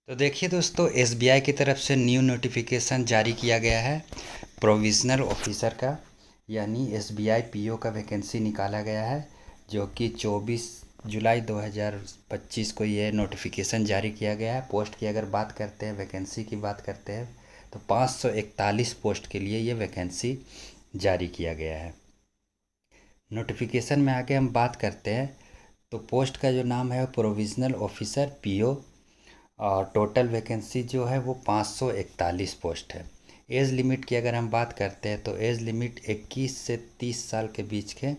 तो देखिए दोस्तों, एसबीआई की तरफ से न्यू नोटिफिकेशन जारी किया गया है प्रोविज़नल ऑफिसर का, यानी एसबीआई पीओ का वैकेंसी निकाला गया है, जो कि 24 जुलाई 2025 को ये नोटिफिकेशन जारी किया गया है। पोस्ट की अगर बात करते हैं, वैकेंसी की बात करते हैं, तो 541 पोस्ट के लिए ये वैकेंसी जारी किया गया है। नोटिफिकेशन में आके हम बात करते हैं, तो पोस्ट का जो नाम है वो प्रोविज़नल ऑफिसर पीओ, और टोटल वैकेंसी जो है वो 541 पोस्ट है। एज लिमिट की अगर हम बात करते हैं, तो एज लिमिट 21 से 30 साल के बीच के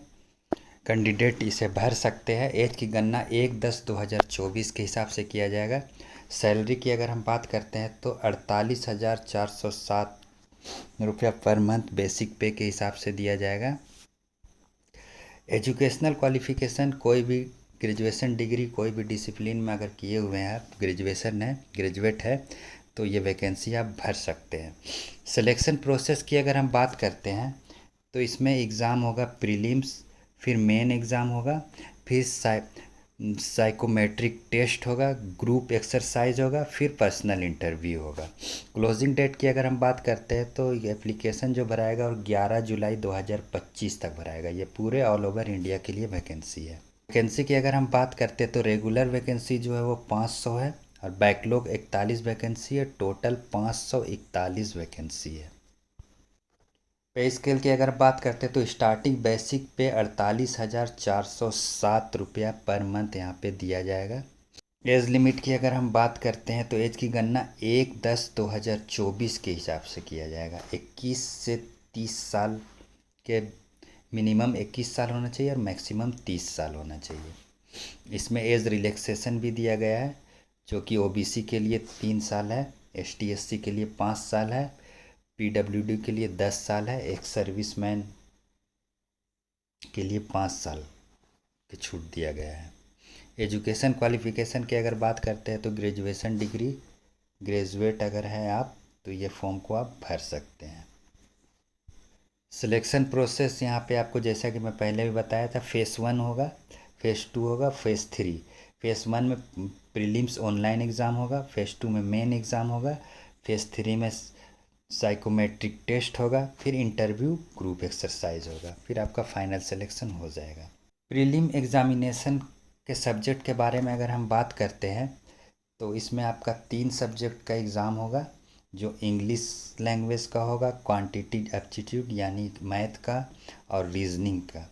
कैंडिडेट इसे भर सकते हैं। एज की गणना 1/10/2024 के हिसाब से किया जाएगा। सैलरी की अगर हम बात करते हैं, तो 48,407 रुपया पर मंथ बेसिक पे के हिसाब से दिया जाएगा। एजुकेशनल क्वालिफ़िकेशन, कोई भी ग्रेजुएशन डिग्री कोई भी डिसिप्लिन में अगर किए हुए हैं आप, ग्रेजुएट है, तो ये वैकेंसी आप भर सकते हैं। सिलेक्शन प्रोसेस की अगर हम बात करते हैं, तो इसमें एग्ज़ाम होगा प्रीलिम्स, फिर मेन एग्ज़ाम होगा, फिर साइकोमेट्रिक टेस्ट होगा, ग्रुप एक्सरसाइज होगा, फिर पर्सनल इंटरव्यू होगा। क्लोजिंग डेट की अगर हम बात करते हैं, तो एप्लीकेशन जो भराएगा और 11 जुलाई 2025 तक भराएगा। ये पूरे ऑल ओवर इंडिया के लिए वैकेंसी है। वैकेंसी की अगर हम बात करते हैं, तो रेगुलर वैकेंसी जो है वो 500 है, और बैकलॉग 41 वैकेंसी है। टोटल 541 वैकेंसी है। पे स्केल की अगर बात करते हैं, तो स्टार्टिंग बेसिक पे 48,407 रुपया पर मंथ यहाँ पे दिया जाएगा। एज लिमिट की अगर हम बात करते हैं, तो एज की गणना 1/10/2024 के हिसाब से किया जाएगा। 21 से 30 साल के मिनिमम 21 साल होना चाहिए और मैक्सिमम 30 साल होना चाहिए। इसमें एज रिलैक्सेशन भी दिया गया है, जो कि ओबीसी के लिए 3 साल है, एसटी एससी के लिए 5 साल है, पीडब्ल्यूडी के लिए 10 साल है, एक सर्विसमैन के लिए 5 साल की छूट दिया गया है। एजुकेशन क्वालिफ़िकेशन की अगर बात करते हैं, तो ग्रेजुएशन डिग्री, ग्रेजुएट अगर हैं आप, तो ये फॉर्म को आप भर सकते हैं। सिलेक्शन प्रोसेस यहाँ पे आपको, जैसा कि मैं पहले भी बताया था, फ़ेस 1 होगा, फ़ेस 2 होगा, फ़ेस 3। फ़ेस 1 में प्रीलिम्स ऑनलाइन एग्ज़ाम होगा, फ़ेस 2 में मेन एग्ज़ाम होगा, फ़ेस 3 में साइकोमेट्रिक टेस्ट होगा, फिर इंटरव्यू, ग्रुप एक्सरसाइज होगा, फिर आपका फाइनल सिलेक्शन हो जाएगा। प्रीलिम एग्ज़ामिनेशन के सब्जेक्ट के बारे में अगर हम बात करते हैं, तो इसमें आपका 3 सब्जेक्ट का एग्ज़ाम होगा, जो इंग्लिश लैंग्वेज का होगा, क्वांटिटी एप्टीट्यूड यानी मैथ का, और रीजनिंग का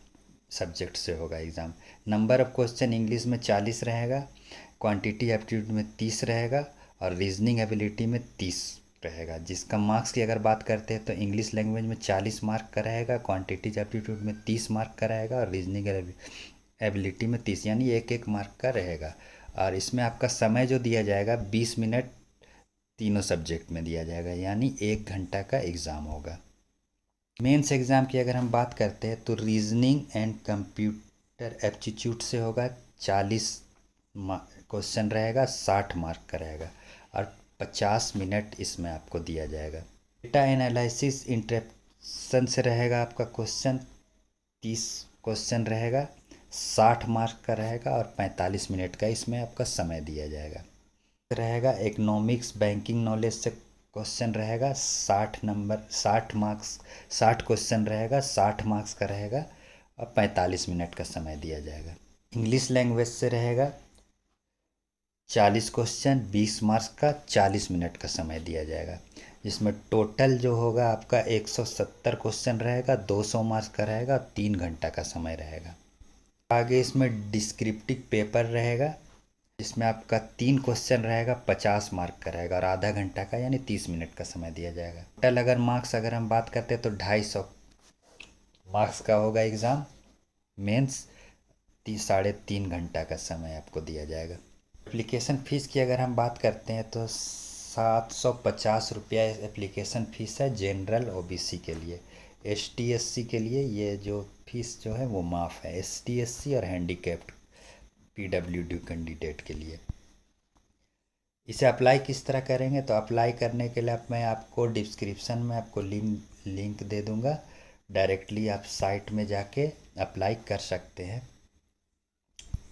सब्जेक्ट से होगा exam. Number of question English में 40 रहेगा, क्वांटिटी एप्टीट्यूड में 30 रहेगा, और रीजनिंग एबिलिटी में 30 रहेगा। जिसका मार्क्स की अगर बात करते हैं, तो इंग्लिश लैंग्वेज में 40 मार्क का रहेगा, क्वांटिटी एप्टीट्यूड में 30 मार्क का रहेगा, और रीजनिंग एबिलिटी में 30, यानी एक एक मार्क का रहेगा। और इसमें आपका समय जो दिया जाएगा 20 मिनट तीनों सब्जेक्ट में दिया जाएगा, यानी 1 घंटा का एग्ज़ाम होगा। मेंस एग्ज़ाम की अगर हम बात करते हैं, तो रीजनिंग एंड कंप्यूटर एप्टीट्यूड से होगा, 40 क्वेश्चन रहेगा, 60 मार्क का रहेगा, और 50 मिनट इसमें आपको दिया जाएगा। डेटा एनालिसिस इंटरेक्शन से रहेगा आपका क्वेश्चन, 30 क्वेश्चन रहेगा, 60 मार्क का रहेगा, और 45 मिनट का इसमें आपका समय दिया जाएगा। इकोनॉमिक्स बैंकिंग नॉलेज से क्वेश्चन रहेगा, 60 मार्क्स, 60 क्वेश्चन रहेगा, 60 मार्क्स का रहेगा, और 45 मिनट का समय दिया जाएगा। इंग्लिश लैंग्वेज से रहेगा 40 क्वेश्चन, 20 मार्क्स का, 40 मिनट का समय दिया जाएगा, जिसमें टोटल जो होगा आपका 170 क्वेश्चन रहेगा, 200 मार्क्स का रहेगा, और 3 घंटा का समय रहेगा। आगे इसमें डिस्क्रिप्टिव पेपर रहेगा, इसमें आपका 3 क्वेश्चन रहेगा, 50 मार्क का रहेगा, और आधा घंटा का यानी 30 मिनट का समय दिया जाएगा। टोटल अगर मार्क्स अगर हम बात करते हैं, तो 250 मार्क्स का होगा एग्ज़ाम। मेंस 3.5 घंटा का समय आपको दिया जाएगा। एप्लीकेशन फ़ीस की अगर हम बात करते हैं, तो 750 रुपया एप्लीकेशन फ़ीस है जनरल ओबीसी के लिए। एसटी एससी के लिए ये जो फीस जो है वो माफ़ है, एसटी एससी और हैंडीकैप्ड पीडब्ल्यूडी कैंडिडेट के लिए। इसे अप्लाई किस तरह करेंगे, तो अप्लाई करने के लिए मैं आपको डिस्क्रिप्शन में आपको लिंक दे दूंगा, डायरेक्टली आप साइट में जाके अप्लाई कर सकते हैं।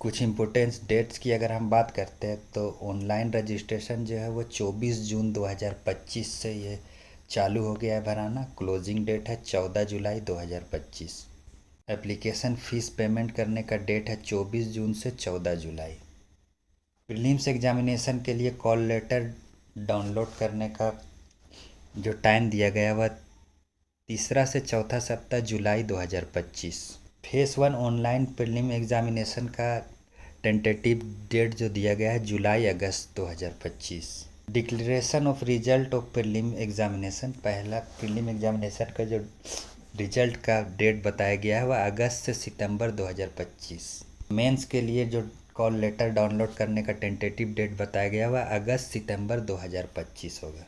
कुछ इम्पोर्टेंस डेट्स की अगर हम बात करते हैं तो ऑनलाइन रजिस्ट्रेशन जो है वो 24 जून 2025 से ये चालू हो गया है भराना। क्लोजिंग डेट है 14 जुलाई 2025। एप्लीकेशन फ़ीस पेमेंट करने का डेट है 24 जून से 14 जुलाई। प्रीलिम्स एग्जामिनेशन के लिए कॉल लेटर डाउनलोड करने का जो टाइम दिया गया वह तीसरा से चौथा सप्ताह जुलाई 2025। फेस 1 ऑनलाइन प्रीलिम एग्जामिनेशन का टेंटेटिव डेट जो दिया गया है जुलाई अगस्त 2025। Declaration of result of prelim examination, पहला प्रीलिम एग्जामिनेशन का जो रिजल्ट का डेट बताया गया है वह अगस्त से सितंबर 2025। मेंस के लिए जो कॉल लेटर डाउनलोड करने का टेंटेटिव डेट बताया गया वह अगस्त सितंबर 2025 होगा।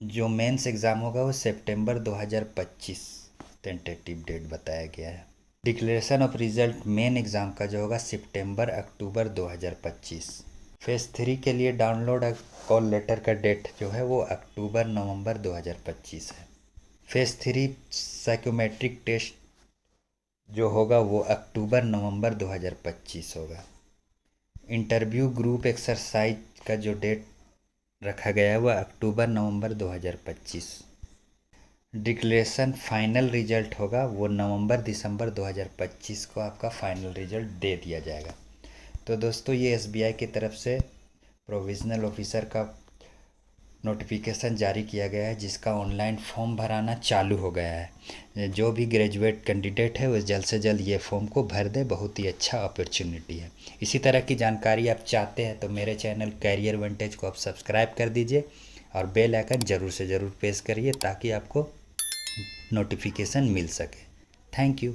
जो मेंस एग्ज़ाम होगा वो सितंबर 2025 टेंटेटिव डेट बताया गया है। Declaration of result main exam का जो होगा सितंबर अक्टूबर 2025। फेज़ 3 के लिए डाउनलोड कॉल लेटर का डेट जो है वो अक्टूबर नवंबर 2025 है। फेज़ 3 साइकोमेट्रिक टेस्ट जो होगा वो अक्टूबर नवंबर 2025 होगा। इंटरव्यू ग्रुप एक्सरसाइज का जो डेट रखा गया है वह अक्टूबर नवंबर 2025। डिक्लेरेशन फाइनल रिजल्ट होगा वो नवंबर दिसंबर 2025 को आपका फाइनल रिजल्ट दे दिया जाएगा। तो दोस्तों ये एसबीआई की तरफ से प्रोविजनल ऑफिसर का नोटिफिकेशन जारी किया गया है जिसका ऑनलाइन फॉर्म भराना चालू हो गया है। जो भी ग्रेजुएट कैंडिडेट है वो जल्द से जल्द ये फॉर्म को भर दे, बहुत ही अच्छा अपॉर्चुनिटी है। इसी तरह की जानकारी आप चाहते हैं तो मेरे चैनल कैरियर वांटेज को आप सब्सक्राइब कर दीजिए और बेल आइकन ज़रूर से ज़रूर प्रेस करिए ताकि आपको नोटिफिकेशन मिल सके। Thank you.